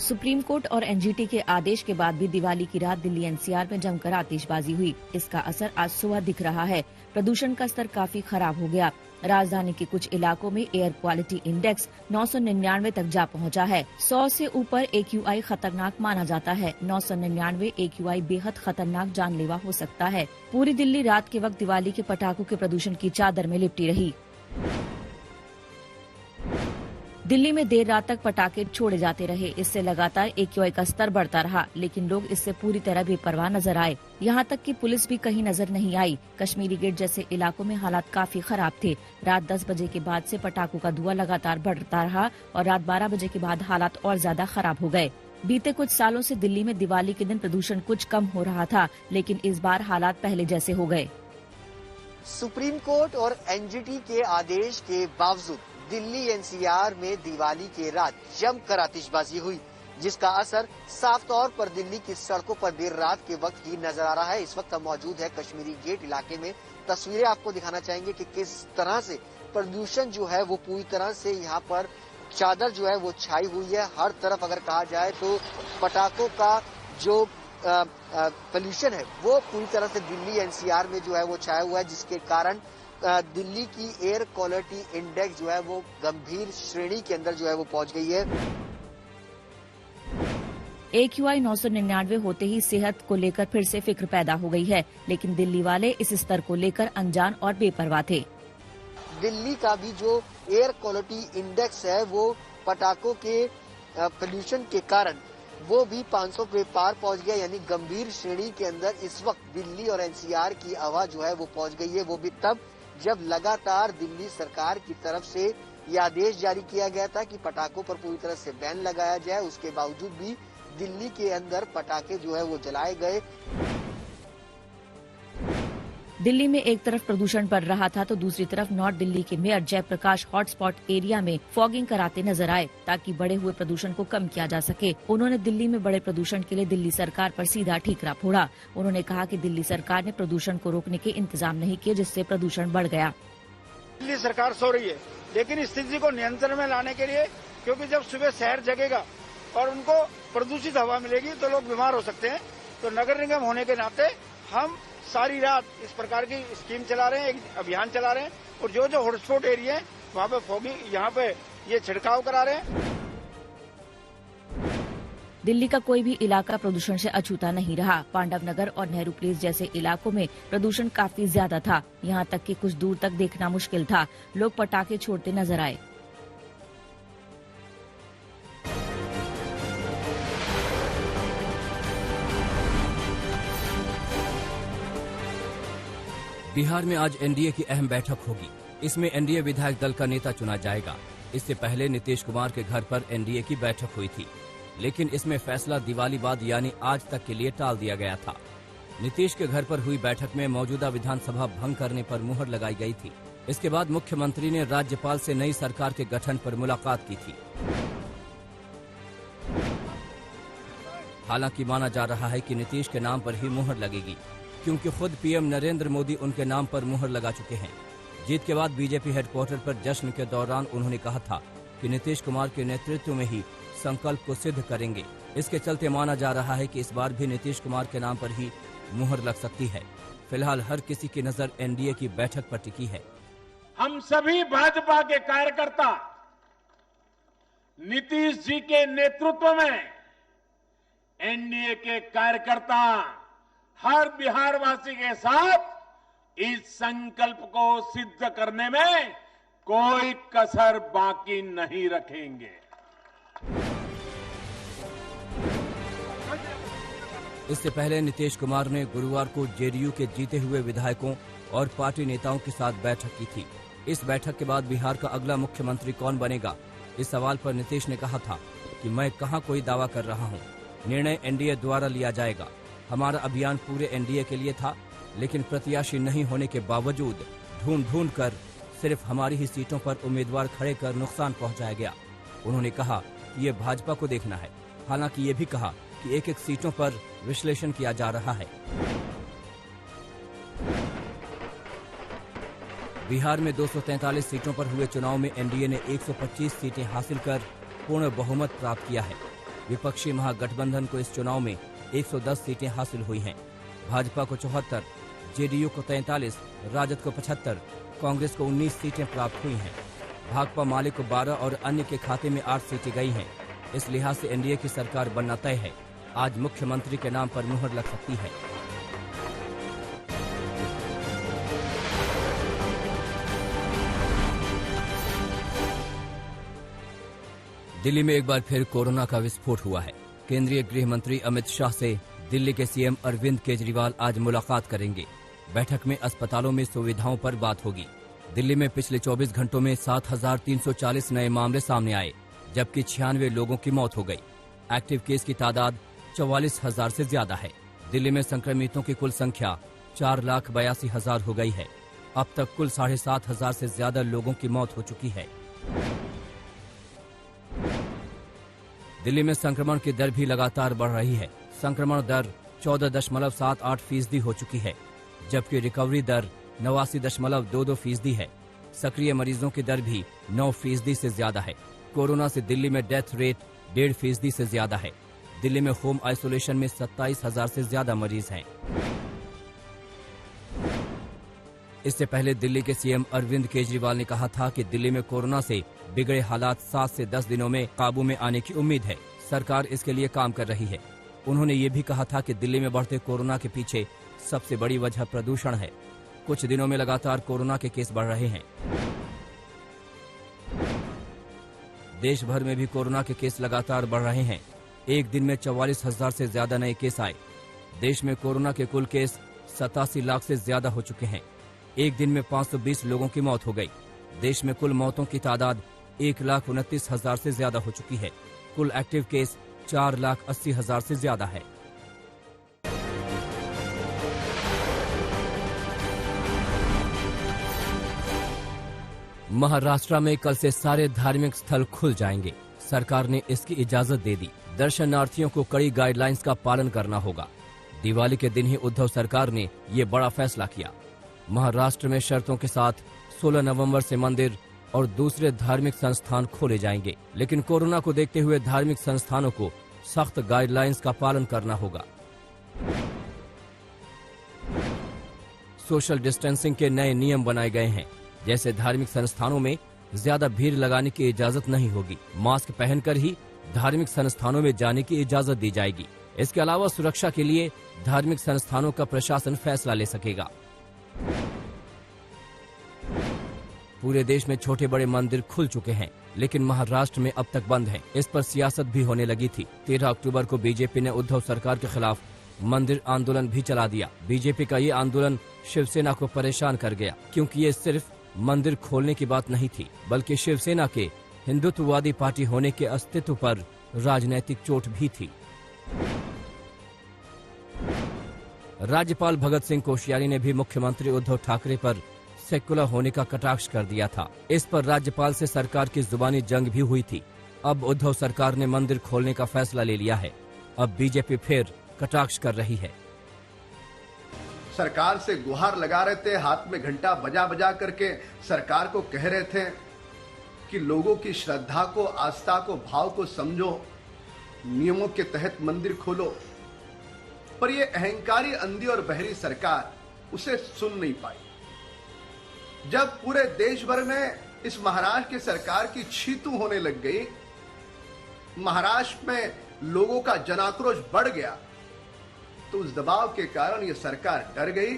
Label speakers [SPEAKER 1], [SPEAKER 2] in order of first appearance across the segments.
[SPEAKER 1] Supreme court और NGT के आदेश के बाद भी दिवाली की रात दिल्ली एनसीआर में जमकर आतिशबाजी हुई। इसका असर आज सुबह दिख रहा है। प्रदूषण का स्तर काफी खराब हो गया। राजधानी के कुछ इलाकों में एयर क्वालिटी इंडेक्स 999 तक जा पहुंचा है। 100 से ऊपर AQI खतरनाक माना जाता है। 999 AQI बेहद खतरनाक जानलेवा हो सकता है। पूरी दिल्ली रात के वक्त दिवाली के पटाखों के प्रदूषण की चादर में लिपटी रही। दिल्ली में देर रात तक पटाखे छोड़े जाते रहे। इससे लगातार AQI का स्तर बढ़ता रहा, लेकिन लोग इससे पूरी तरह बेपरवाह नजर आए। यहाँ तक कि पुलिस भी कहीं नजर नहीं आई। कश्मीरी गेट जैसे इलाकों में हालात काफी खराब थे। रात 10 बजे के बाद से पटाखों का धुआं लगातार बढ़ता रहा और रात 12 बजे के बाद हालात और ज्यादा खराब हो गए। बीते कुछ सालों से दिल्ली में दिवाली के दिन प्रदूषण कुछ कम हो रहा था, लेकिन इस बार हालात पहले जैसे हो गए।
[SPEAKER 2] सुप्रीम कोर्ट और एनजीटी के आदेश के बावजूद दिल्ली एनसीआर में दिवाली की रात जमकर आतिशबाजी हुई, जिसका असर साफ तौर पर दिल्ली की सड़कों पर देर रात के वक्त ही नजर आ रहा है। इस वक्त हम मौजूद है कश्मीरी गेट इलाके में। तस्वीरें आपको दिखाना चाहेंगे कि किस तरह से प्रदूषण जो है वो पूरी तरह से यहाँ पर चादर जो है वो छाई हुई है। हर तरफ अगर कहा जाए तो पटाखों का जो पोल्यूशन है वो पूरी तरह से दिल्ली एनसीआर में जो है वो छाया हुआ है, जिसके कारण दिल्ली की एयर क्वालिटी इंडेक्स जो है वो गंभीर श्रेणी के अंदर जो है वो पहुंच गई है।
[SPEAKER 1] AQI 999 होते ही सेहत को लेकर फिर से फिक्र पैदा हो गई है, लेकिन दिल्ली वाले इस स्तर को लेकर अनजान और बेपरवाह थे।
[SPEAKER 2] दिल्ली का भी जो एयर क्वालिटी इंडेक्स है वो पटाखों के पोल्यूशन के कारण वो भी 500 पे पार पहुंच गया, यानी गंभीर श्रेणी के अंदर इस वक्त दिल्ली और एनसीआर की हवा जो है वो पहुंच गई है। वो भी तब जब लगातार दिल्ली सरकार की तरफ से यह आदेश जारी किया गया था कि पटाखों पर पूरी तरह से बैन लगाया जाए। उसके बावजूद भी दिल्ली के अंदर पटाखे जो है वो जलाए गए।
[SPEAKER 1] दिल्ली में एक तरफ प्रदूषण बढ़ रहा था तो दूसरी तरफ नॉर्थ दिल्ली के मेयर जयप्रकाश हॉटस्पॉट एरिया में फॉगिंग कराते नजर आए ताकि बढ़े हुए प्रदूषण को कम किया जा सके। उन्होंने दिल्ली में बड़े प्रदूषण के लिए दिल्ली सरकार पर सीधा ठीकरा फोड़ा। उन्होंने कहा कि दिल्ली सरकार ने प्रदूषण को रोकने के इंतजाम नहीं किए, जिससे प्रदूषण बढ़ गया।
[SPEAKER 3] दिल्ली सरकार सो रही है, लेकिन स्थिति को नियंत्रण में लाने के लिए, क्योंकि जब सुबह शहर जगेगा और उनको प्रदूषित हवा मिलेगी तो लोग बीमार हो सकते हैं, तो नगर निगम होने के नाते हम सारी रात इस प्रकार की स्कीम चला रहे हैं, एक अभियान चला रहे हैं और जो जो हॉटस्पॉट एरिया है वहाँ पे फॉगिंग, यहाँ पे ये छिड़काव करा रहे हैं।
[SPEAKER 1] दिल्ली का कोई भी इलाका प्रदूषण से अछूता नहीं रहा। पांडव नगर और नेहरू प्लेस जैसे इलाकों में प्रदूषण काफी ज्यादा था। यहाँ तक कि कुछ दूर तक देखना मुश्किल था। लोग पटाखे छोड़ते नजर आए।
[SPEAKER 4] बिहार में आज एनडीए की अहम बैठक होगी। इसमें एनडीए विधायक दल का नेता चुना जाएगा। इससे पहले नीतीश कुमार के घर पर एनडीए की बैठक हुई थी, लेकिन इसमें फैसला दिवाली बाद यानी आज तक के लिए टाल दिया गया था। नीतीश के घर पर हुई बैठक में मौजूदा विधानसभा भंग करने पर मुहर लगाई गई थी। इसके बाद मुख्यमंत्री ने राज्यपाल से नई सरकार के गठन पर मुलाकात की थी। हालांकि माना जा रहा है कि नीतीश के नाम पर ही मुहर लगेगी, क्योंकि खुद पीएम नरेंद्र मोदी उनके नाम पर मुहर लगा चुके हैं। जीत के बाद बीजेपी हेडक्वार्टर पर जश्न के दौरान उन्होंने कहा था कि नीतीश कुमार के नेतृत्व में ही संकल्प को सिद्ध करेंगे। इसके चलते माना जा रहा है कि इस बार भी नीतीश कुमार के नाम पर ही मुहर लग सकती है। फिलहाल हर किसी की नजर एनडीए की बैठक पर टिकी है।
[SPEAKER 5] हम सभी भाजपा के कार्यकर्ता नीतीश जी के नेतृत्व में, एनडीए के कार्यकर्ता हर बिहारवासी के साथ इस संकल्प को सिद्ध करने में कोई कसर बाकी नहीं रखेंगे।
[SPEAKER 4] इससे पहले नीतीश कुमार ने गुरुवार को जेडीयू के जीते हुए विधायकों और पार्टी नेताओं के साथ बैठक की थी। इस बैठक के बाद बिहार का अगला मुख्यमंत्री कौन बनेगा, इस सवाल पर नीतीश ने कहा था कि मैं कहां कोई दावा कर रहा हूं, निर्णय एनडीए द्वारा लिया जाएगा। हमारा अभियान पूरे एनडीए के लिए था, लेकिन प्रत्याशी नहीं होने के बावजूद ढूंढ कर सिर्फ हमारी ही सीटों पर उम्मीदवार खड़े कर नुकसान पहुंचाया गया। उन्होंने कहा कि ये भाजपा को देखना है। हालांकि ये भी कहा कि एक एक सीटों पर विश्लेषण किया जा रहा है। बिहार में 243 सीटों पर हुए चुनाव में एनडीए ने 125 सीटें हासिल कर पूर्ण बहुमत प्राप्त किया है। विपक्षी महागठबंधन को इस चुनाव में 110 सीटें हासिल हुई हैं। भाजपा को 74, जेडीयू को 43, राजद को 75, कांग्रेस को 19 सीटें प्राप्त हुई हैं। भाकपा माले को 12 और अन्य के खाते में 8 सीटें गई हैं। इस लिहाज से एनडीए की सरकार बनना तय है। आज मुख्यमंत्री के नाम पर मुहर लग सकती है। दिल्ली में एक बार फिर कोरोना का विस्फोट हुआ है। केंद्रीय गृह मंत्री अमित शाह से दिल्ली के सीएम अरविंद केजरीवाल आज मुलाकात करेंगे। बैठक में अस्पतालों में सुविधाओं पर बात होगी। दिल्ली में पिछले 24 घंटों में 7,340 नए मामले सामने आए, जबकि 96 लोगों की मौत हो गई। एक्टिव केस की तादाद 44,000 से ज्यादा है। दिल्ली में संक्रमितों की कुल संख्या 4,82,000 हो गई है। अब तक कुल 7,500 से ज्यादा लोगों की मौत हो चुकी है। दिल्ली में संक्रमण की दर भी लगातार बढ़ रही है। संक्रमण दर 14.78% हो चुकी है, जबकि रिकवरी दर 89.22% है। सक्रिय मरीजों की दर भी 9% से ज्यादा है। कोरोना से दिल्ली में डेथ रेट 1.5% से ज्यादा है। दिल्ली में होम आइसोलेशन में 27,000 से ज्यादा मरीज हैं। इससे पहले दिल्ली के सीएम अरविंद केजरीवाल ने कहा था कि दिल्ली में कोरोना से बिगड़े हालात 7 से 10 दिनों में काबू में आने की उम्मीद है। सरकार इसके लिए काम कर रही है। उन्होंने ये भी कहा था कि दिल्ली में बढ़ते कोरोना के पीछे सबसे बड़ी वजह प्रदूषण है। कुछ दिनों में लगातार कोरोना के केस बढ़ रहे हैं। देश भर में भी कोरोना के केस लगातार बढ़ रहे हैं। एक दिन में 44,000 से ज्यादा नए केस आए। देश में कोरोना के कुल केस 87 लाख से ज्यादा हो चुके हैं। एक दिन में 520 लोगों की मौत हो गई। देश में कुल मौतों की तादाद 1,29,000 से ज्यादा हो चुकी है। कुल एक्टिव केस 4,80,000 से ज्यादा है। महाराष्ट्र में कल से सारे धार्मिक स्थल खुल जाएंगे। सरकार ने इसकी इजाजत दे दी। दर्शनार्थियों को कड़ी गाइडलाइंस का पालन करना होगा। दिवाली के दिन ही उद्धव सरकार ने ये बड़ा फैसला किया। महाराष्ट्र में शर्तों के साथ 16 नवंबर से मंदिर और दूसरे धार्मिक संस्थान खोले जाएंगे, लेकिन कोरोना को देखते हुए धार्मिक संस्थानों को सख्त गाइडलाइंस का पालन करना होगा। सोशल डिस्टेंसिंग के नए नियम बनाए गए हैं। जैसे धार्मिक संस्थानों में ज्यादा भीड़ लगाने की इजाजत नहीं होगी। मास्क पहनकर ही धार्मिक संस्थानों में जाने की इजाजत दी जाएगी। इसके अलावा सुरक्षा के लिए धार्मिक संस्थानों का प्रशासन फैसला ले सकेगा। पूरे देश में छोटे बड़े मंदिर खुल चुके हैं, लेकिन महाराष्ट्र में अब तक बंद हैं। इस पर सियासत भी होने लगी थी। 13 अक्टूबर को बीजेपी ने उद्धव सरकार के खिलाफ मंदिर आंदोलन भी चला दिया। बीजेपी का ये आंदोलन शिवसेना को परेशान कर गया, क्योंकि ये सिर्फ मंदिर खोलने की बात नहीं थी, बल्कि शिवसेना के हिंदुत्ववादी पार्टी होने के अस्तित्व पर राजनैतिक चोट भी थी। राज्यपाल भगत सिंह कोश्यारी ने भी मुख्यमंत्री उद्धव ठाकरे पर सेकुलर होने का कटाक्ष कर दिया था। इस पर राज्यपाल से सरकार की जुबानी जंग भी हुई थी। अब उद्धव सरकार ने मंदिर खोलने का फैसला ले लिया है। अब बीजेपी फिर कटाक्ष कर रही है।
[SPEAKER 6] सरकार से गुहार लगा रहे थे, हाथ में घंटा बजा बजा करके सरकार को कह रहे थे कि लोगों की श्रद्धा को, आस्था को, भाव को समझो, नियमों के तहत मंदिर खोलो। पर ये अहंकारी, अंधी और बहरी सरकार उसे सुन नहीं पाई। जब पूरे देश भर में इस महाराष्ट्र की सरकार की छीतू होने लग गई, महाराष्ट्र में लोगों का जनाक्रोश बढ़ गया, तो उस दबाव के कारण ये सरकार डर गई।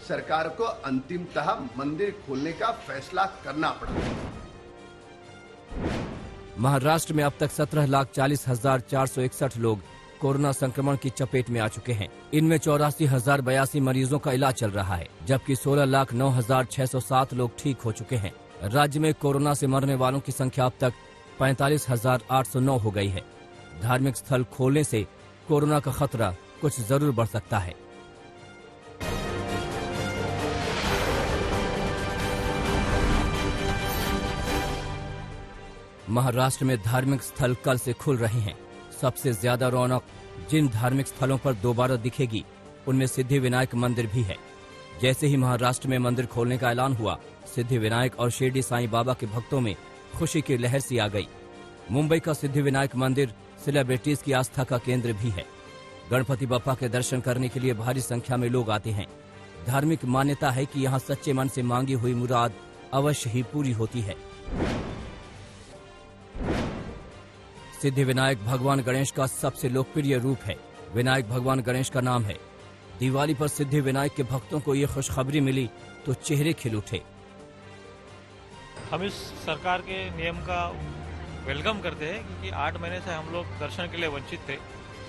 [SPEAKER 6] सरकार को अंतिमतः मंदिर खोलने का फैसला करना पड़ा।
[SPEAKER 4] महाराष्ट्र में अब तक 17,40,461 लोग कोरोना संक्रमण की चपेट में आ चुके हैं। इनमें 84,082 मरीजों का इलाज चल रहा है, जबकि 16,09,607 लोग ठीक हो चुके हैं। राज्य में कोरोना से मरने वालों की संख्या अब तक 45,809 हो गई है। धार्मिक स्थल खोलने से कोरोना का खतरा कुछ जरूर बढ़ सकता है। महाराष्ट्र में धार्मिक स्थल कल से खुल रहे हैं। सबसे ज्यादा रौनक जिन धार्मिक स्थलों पर दोबारा दिखेगी, उनमें सिद्धि विनायक मंदिर भी है। जैसे ही महाराष्ट्र में मंदिर खोलने का ऐलान हुआ, सिद्धि विनायक और शिरडी साईं बाबा के भक्तों में खुशी की लहर सी आ गई। मुंबई का सिद्धि विनायक मंदिर सेलिब्रिटीज की आस्था का केंद्र भी है। गणपति बप्पा के दर्शन करने के लिए भारी संख्या में लोग आते हैं। धार्मिक मान्यता है कि यहाँ सच्चे मन से मांगी हुई मुराद अवश्य ही पूरी होती है। सिद्धिविनायक भगवान गणेश का सबसे लोकप्रिय रूप है। विनायक भगवान गणेश का नाम है। दिवाली पर सिद्धिविनायक के भक्तों को ये खुशखबरी मिली तो चेहरे खिल उठे।
[SPEAKER 7] हम इस सरकार के नियम का वेलकम करते हैं क्योंकि 8 महीने से हम लोग दर्शन के लिए वंचित थे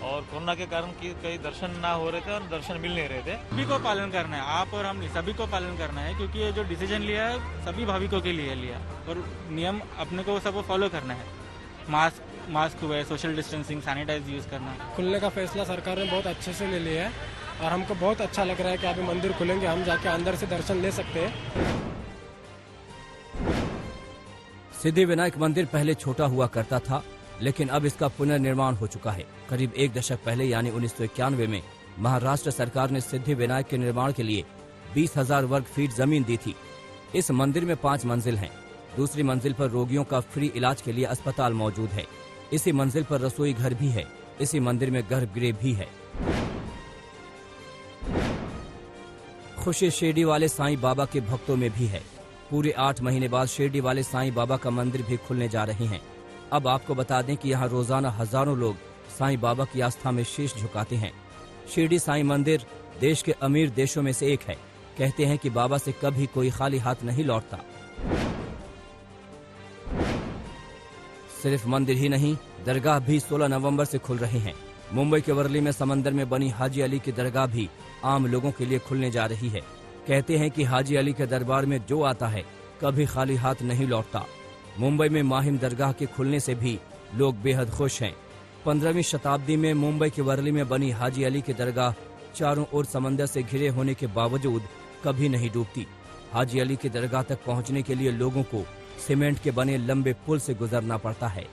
[SPEAKER 7] और कोरोना के कारण कई दर्शन ना हो रहे थे और दर्शन मिल नहीं रहे थे।
[SPEAKER 8] सभी को पालन करना है, आप और हम नहीं, सभी को पालन करना है क्योंकि ये जो डिसीजन लिया है सभी भाविकों के लिए लिया और नियम अपने को सबको फॉलो करना है। मास्क हुए, सोशल डिस्टेंसिंग, सैनिटाइज यूज करना।
[SPEAKER 9] खुलने का फैसला सरकार ने बहुत अच्छे से ले लिया है और हमको बहुत अच्छा लग रहा है कि अभी मंदिर खुलेंगे, हम जाके अंदर से दर्शन ले सकते हैं।
[SPEAKER 4] सिद्धिविनायक मंदिर पहले छोटा हुआ करता था, लेकिन अब इसका पुनर्निर्माण हो चुका है। करीब 1 दशक पहले यानी 1991 में महाराष्ट्र सरकार ने सिद्धिविनायक के निर्माण के लिए 20,000 वर्ग फीट जमीन दी थी। इस मंदिर में 5 मंजिल हैं। दूसरी मंजिल पर रोगियों का फ्री इलाज के लिए अस्पताल मौजूद है। इसी मंजिल पर रसोई घर भी है। इसी मंदिर में गर्भगृह भी है। खुशी शिरडी वाले साईं बाबा के भक्तों में भी है। पूरे 8 महीने बाद शिरडी वाले साईं बाबा का मंदिर भी खुलने जा रहे हैं। अब आपको बता दें कि यहाँ रोजाना हजारों लोग साईं बाबा की आस्था में शीश झुकाते हैं। शिरडी साईं मंदिर देश के अमीर देशों में से एक है। कहते हैं कि बाबा से कभी कोई खाली हाथ नहीं लौटता। सिर्फ मंदिर ही नहीं, दरगाह भी 16 नवंबर से खुल रहे हैं। मुंबई के वर्ली में समंदर में बनी हाजी अली की दरगाह भी आम लोगों के लिए खुलने जा रही है। कहते हैं कि हाजी अली के दरबार में जो आता है कभी खाली हाथ नहीं लौटता। मुंबई में माहिम दरगाह के खुलने से भी लोग बेहद खुश हैं। 15वीं शताब्दी में मुंबई के वर्ली में बनी हाजी अली की दरगाह चारों ओर समंदर से घिरे होने के बावजूद कभी नहीं डूबती। हाजी अली की दरगाह तक पहुंचने के लिए लोगों को सीमेंट के बने लंबे पुल से गुजरना पड़ता है।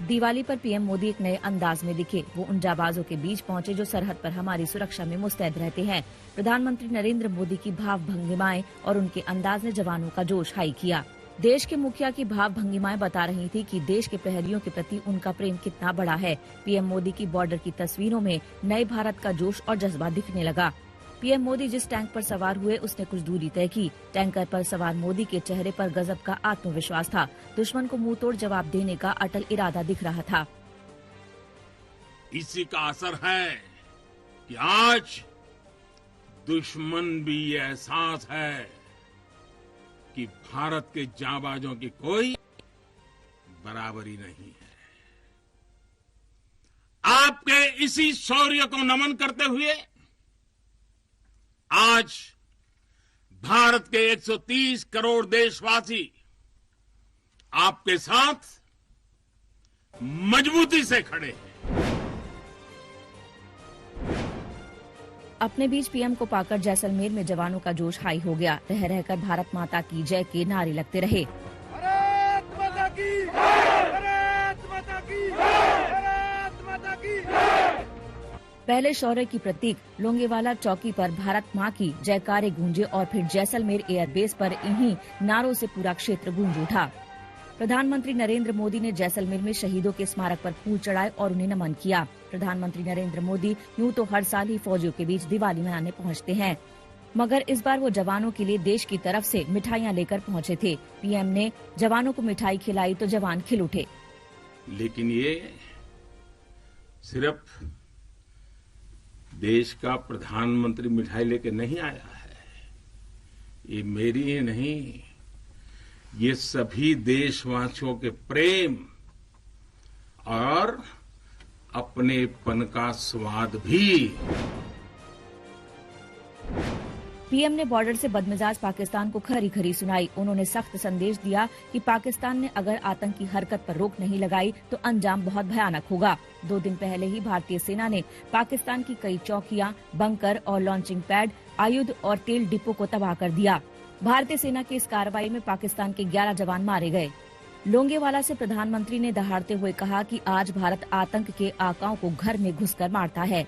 [SPEAKER 1] दिवाली पर पीएम मोदी एक नए अंदाज में दिखे। वो उन जाबाजों के बीच पहुंचे जो सरहद पर हमारी सुरक्षा में मुस्तैद रहते हैं। प्रधानमंत्री नरेंद्र मोदी की भाव भंगिमाएं और उनके अंदाज ने जवानों का जोश हाई किया। देश के मुखिया की भाव भंगिमाएं बता रही थी कि देश के प्रहरियों के प्रति उनका प्रेम कितना बड़ा है। पीएम मोदी की बॉर्डर की तस्वीरों में नए भारत का जोश और जज्बा दिखने लगा। पीएम मोदी जिस टैंक पर सवार हुए उसने कुछ दूरी तय की। टैंकर पर सवार मोदी के चेहरे पर गजब का आत्मविश्वास था। दुश्मन को मुंहतोड़ जवाब देने का अटल इरादा दिख रहा था।
[SPEAKER 5] इसी का असर है कि आज दुश्मन भी ये एहसास है कि भारत के जाबाजों की कोई बराबरी नहीं है। आपके इसी शौर्य को नमन करते हुए आज भारत के 130 करोड़ देशवासी आपके साथ मजबूती से खड़े हैं।
[SPEAKER 1] अपने बीच पीएम को पाकर जैसलमेर में जवानों का जोश हाई हो गया। रह रहकर भारत माता की जय के नारे लगते रहे।
[SPEAKER 3] भारत माता की, भारत माता की, भारत माता की।
[SPEAKER 1] पहले शौर्य की प्रतीक लोंगेवाला चौकी पर भारत मां की जयकारे गूंजे और फिर जैसलमेर एयरबेस पर इन्हीं नारों से पूरा क्षेत्र गूंज उठा। प्रधानमंत्री नरेंद्र मोदी ने जैसलमेर में शहीदों के स्मारक पर फूल चढ़ाए और उन्हें नमन किया। प्रधानमंत्री नरेंद्र मोदी यूं तो हर साल ही फौजियों के बीच दिवाली मनाने पहुंचते हैं, मगर इस बार वो जवानों के लिए देश की तरफ से मिठाइयां लेकर पहुंचे थे। पीएम ने जवानों को मिठाई खिलाई तो जवान खिल उठे।
[SPEAKER 5] लेकिन ये सिर्फ देश का प्रधानमंत्री मिठाई लेके नहीं आया है। ये मेरी ही नहीं, ये सभी देशवासियों के प्रेम और अपनेपन का स्वाद भी।
[SPEAKER 1] पीएम ने बॉर्डर से बदमिजाज पाकिस्तान को खरी खरी सुनाई। उन्होंने सख्त संदेश दिया कि पाकिस्तान ने अगर आतंकी हरकत पर रोक नहीं लगाई तो अंजाम बहुत भयानक होगा। 2 दिन पहले ही भारतीय सेना ने पाकिस्तान की कई चौकियां, बंकर और लॉन्चिंग पैड, आयुध और तेल डिपो को तबाह कर दिया। भारतीय सेना की इस कार्रवाई में पाकिस्तान के 11 जवान मारे गए। लोंगेवाला से प्रधानमंत्री ने दहाड़ते हुए कहा कि आज भारत आतंक के आकाओं को घर में घुसकर मारता है।